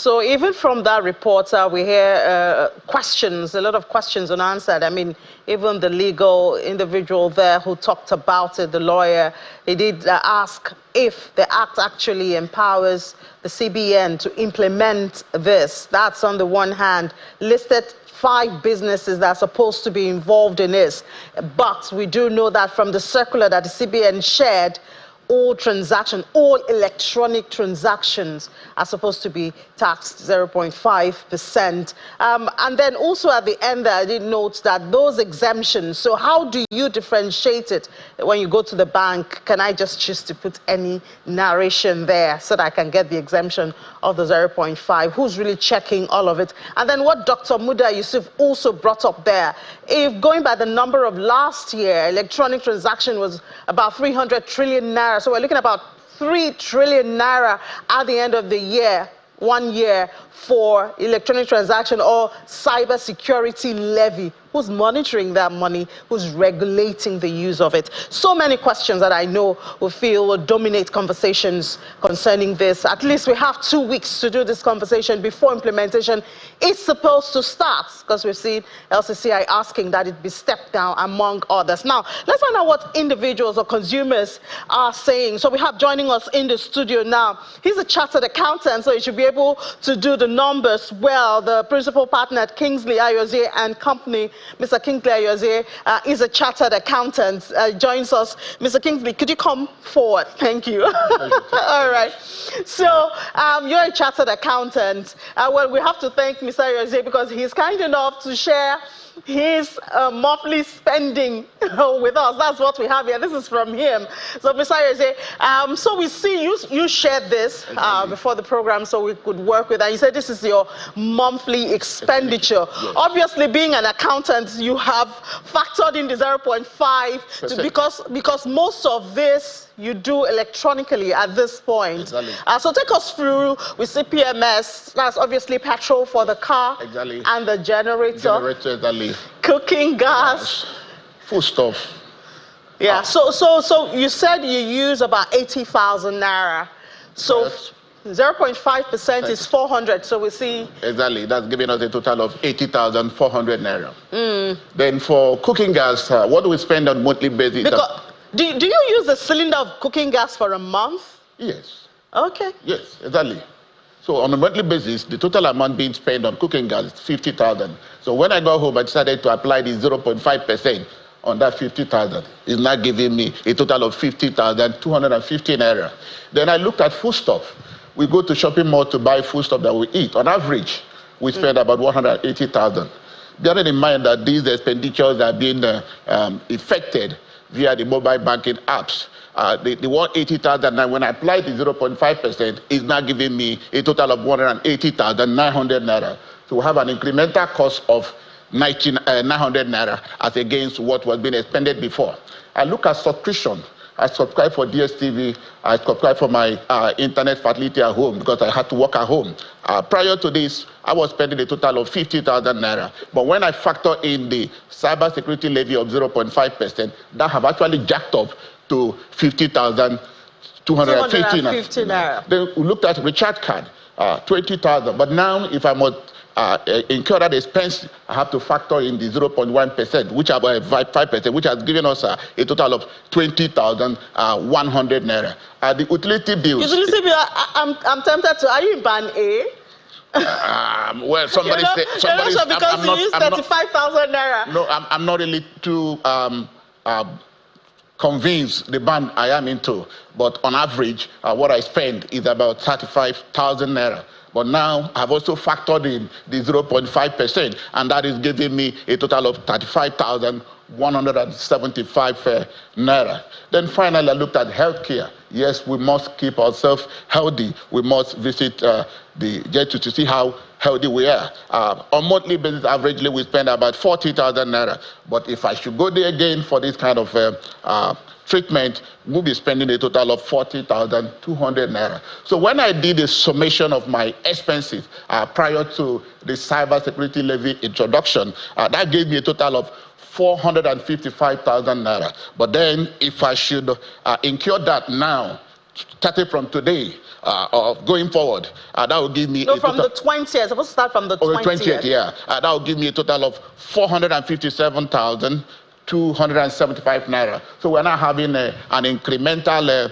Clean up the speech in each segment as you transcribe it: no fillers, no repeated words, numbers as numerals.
So even from that report, we hear questions, a lot of questions unanswered. I mean, even the legal individual there who talked about it, the lawyer, he did ask if the act actually empowers the CBN to implement this. That's on the one hand, listed 5 businesses that are supposed to be involved in this. But we do know that from the circular that the CBN shared, all electronic transactions are supposed to be taxed 0.5%. And then also at the end there, I did note that those exemptions, so how do you differentiate it when you go to the bank? Can I just choose to put any narration there so that I can get the exemption of the 0.5? Who's really checking all of it? And then what Dr. Muda Yusuf also brought up there, if going by the number of last year, electronic transaction was about 300 trillion naira. So we're looking at about 3 trillion naira at the end of the year, 1 year, for electronic transaction or cybersecurity levy. Who's monitoring that money? Who's regulating the use of it? So many questions that I know will dominate conversations concerning this. At least we have 2 weeks to do this conversation before implementation is supposed to start, because we've seen LCCI asking that it be stepped down, among others. Now, let's find out what individuals or consumers are saying. So we have joining us in the studio now, he's a chartered accountant, so he should be able to do the numbers well. The principal partner at Kingsley Ayoze and Company, Mr. Kingsley Ayoze, is a chartered accountant, joins us. Mr. Kingsley, could you come forward? Thank you. All right. So you're a chartered accountant. Well, we have to thank Mr. Ayoze because he's kind enough to share his monthly spending with us. That's what we have here. This is from him. So, Mr. Ayoze, so we see you shared this before the program so we could work with that. You said this is your monthly expenditure. Yes. Obviously, being an accountant, you have factored in the 0.5 because most of this you do electronically at this point. Exactly. So take us through. We see PMS, that's obviously petrol for the car. Exactly. And the generator. Exactly. Cooking gas. Food stuff. Yeah, so you said you use about 80,000 naira. So yes. 0.5% is 400, so we see... Exactly, that's giving us a total of 80,400 naira. Then for cooking gas, what do we spend on monthly basis? Because, do you use a cylinder of cooking gas for a month? Yes. Okay. Yes, exactly. So on a monthly basis, the total amount being spent on cooking gas is 50,000. So when I got home, I decided to apply the 0.5% on that 50,000. It's now giving me a total of 50,250 naira. Then I looked at foodstuff. We go to shopping mall to buy foodstuff that we eat. On average, we spend about 180,000. Bearing in mind that these expenditures are being effected via the mobile banking apps. The 180,000, now when I apply the 0.5%, is now giving me a total of 180,900 naira. So we have an incremental cost of 900 naira as against what was being expended before. I look at subscription. I subscribe for DSTV. I subscribe for my internet facility at home because I had to work at home. Prior to this, I was spending a total of 50,000 naira. But when I factor in the cybersecurity levy of 0.5%, that have actually jacked up to 50,250 naira. Then we looked at recharge card, 20,000. But now, if I must incur that expense, I have to factor in the 0.1%, which are 5%, which has given us a total of 20,100 naira. The utility bills. Utility bill, I'm tempted to. Are you in band A? Well, somebody said. Because you use 35,000 naira. No, I'm not really too convinced the band I am into. But on average, what I spend is about 35,000 naira. But now I've also factored in the 0.5%, and that is giving me a total of 35,175 naira. Then finally, I looked at healthcare. Yes, we must keep ourselves healthy. We must visit the jet to see how healthy we are. On monthly basis, averagely, we spend about 40,000 naira. But if I should go there again for this kind of treatment, we'll be spending a total of 40,200 naira. So when I did a summation of my expenses prior to the cybersecurity levy introduction, that gave me a total of 455,000 naira. But then if I should incur that now starting from today or going forward, that will give me from the 20th. Supposed to start from the 20th. 20th, yeah. That will give me a total of 457,275 naira. So we're now having an incremental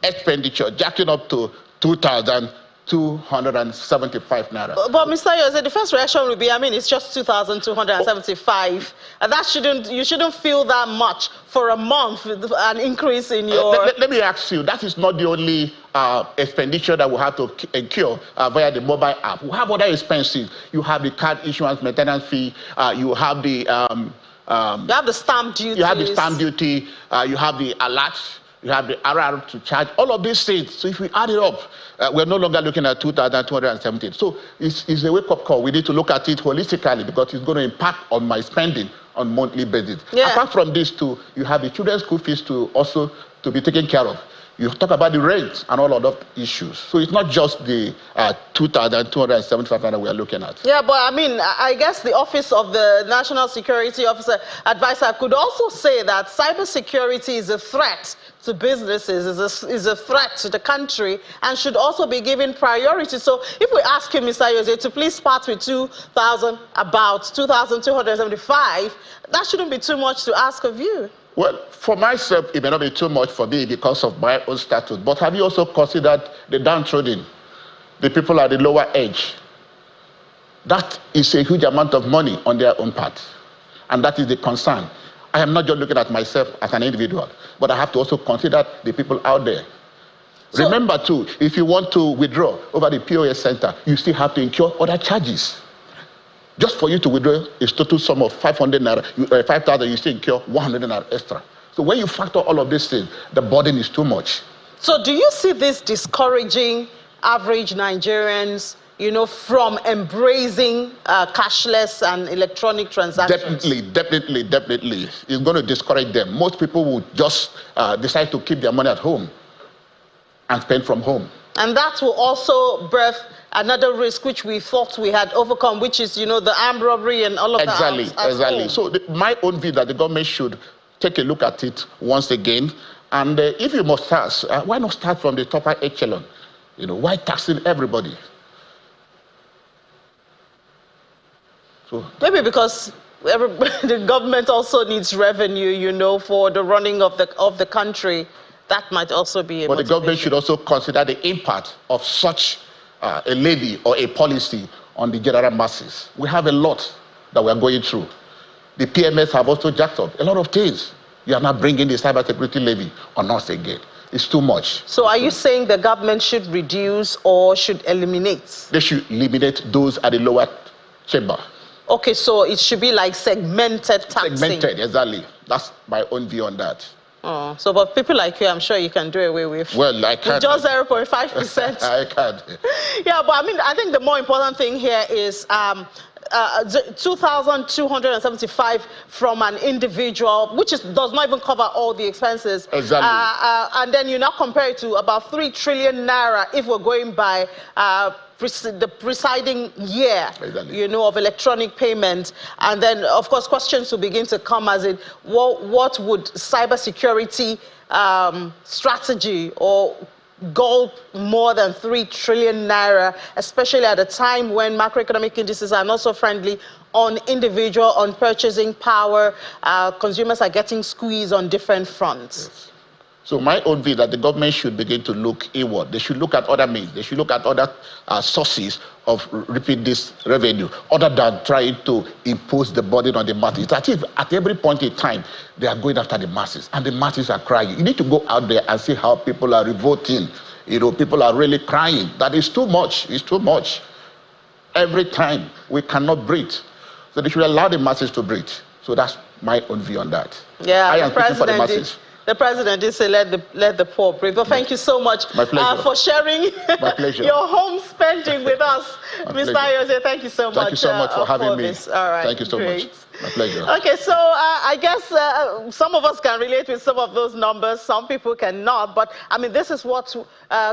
expenditure jacking up to 2,275 naira. But Mr. Yose, the first reaction would be, I mean, it's just 2,275. And you shouldn't feel that much for a month, an increase in your... Let me ask you, that is not the only expenditure that we have to incur via the mobile app. We have other expenses. You have the card issuance maintenance fee. You have the... you have the stamp duty. You have the stamp duty. You have the alerts. You have the RR to charge. All of these things. So if we add it up, we're no longer looking at 2,270. So it's a wake-up call. We need to look at it holistically because it's going to impact on my spending on a monthly basis. Yeah. Apart from this too, you have the children's school fees to be taken care of. You talk about the rent and all of those issues. So it's not just the 2,275 that we are looking at. Yeah, but I mean, I guess the Office of the National Security Officer Advisor could also say that cybersecurity is a threat to businesses, is a threat to the country, and should also be given priority. So if we ask him, Mr. Yose, to please start with about 2,275, that shouldn't be too much to ask of you. Well, for myself, it may not be too much for me because of my own status. But have you also considered the downtrodden, the people at the lower edge? That is a huge amount of money on their own part. And that is the concern. I am not just looking at myself as an individual, but I have to also consider the people out there. So, remember, too, if you want to withdraw over the POS center, you still have to incur other charges. Just for you to withdraw a total sum of 500 naira, 5,000, you still incur 100 naira extra. So when you factor all of these things, the burden is too much. So do you see this discouraging average Nigerians, from embracing cashless and electronic transactions? Definitely. It's going to discourage them. Most people will just decide to keep their money at home and spend from home. And that will also birth another risk which we thought we had overcome, which is, the armed robbery and all of that. Exactly. So my own view that the government should take a look at it once again. And if you must tax, why not start from the upper echelon? Why taxing everybody? So maybe because the government also needs revenue, for the running of the country. That might also be a motivation. But the government should also consider the impact of such a levy or a policy on the general masses. We have a lot that we are going through. The PMS have also jacked up a lot of things. You are not bringing the cybersecurity levy on us again. It's too much. So are you saying the government should reduce or should eliminate? They should eliminate those at the lower chamber. Okay, so it should be like segmented taxing. Segmented, exactly. That's my own view on that. Oh, so but people like you, I'm sure you can do away with. Well, I can. Just 0.5%. I can. Yeah, but I mean, I think the more important thing here is 2,275 from an individual, which does not even cover all the expenses. Exactly. And then you now compare it to about 3 trillion naira if we're going by the preceding year, exactly, of electronic payment. And then, of course, questions will begin to come as in what would cybersecurity strategy or goal more than 3 trillion naira, especially at a time when macroeconomic indices are not so friendly on individual, on purchasing power. Consumers are getting squeezed on different fronts. Yes. So my own view that the government should begin to look inward. They should look at other means. They should look at other sources of reaping this revenue, other than trying to impose the burden on the masses. It's as if at every point in time, they are going after the masses, and the masses are crying. You need to go out there and see how people are revolting. People are really crying. That is too much. It's too much. Every time, we cannot breathe. So they should allow the masses to breathe. So that's my own view on that. Yeah, I am speaking for the masses. The president did say let the poor breathe. But thank you so much for sharing your home spending with us. Mr. Ayose, thank you so much. Thank you so much for having me. This. All right, thank you so great. much. My pleasure. Okay, so I guess some of us can relate with some of those numbers. Some people cannot. But, I mean, this is what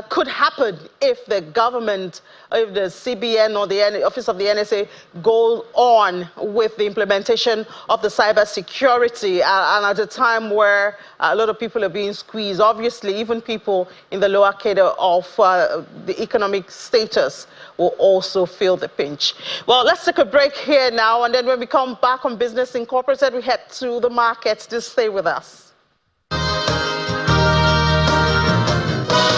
could happen if the government, if the CBN or the Office of the NSA go on with the implementation of the cybersecurity and at a time where a lot of people are being squeezed. Obviously, even people in the lower cadre of the economic status will also feel the pinch. Well, let's take a break here now, and then when we come back on Business Incorporated, we head to the markets. Just stay with us.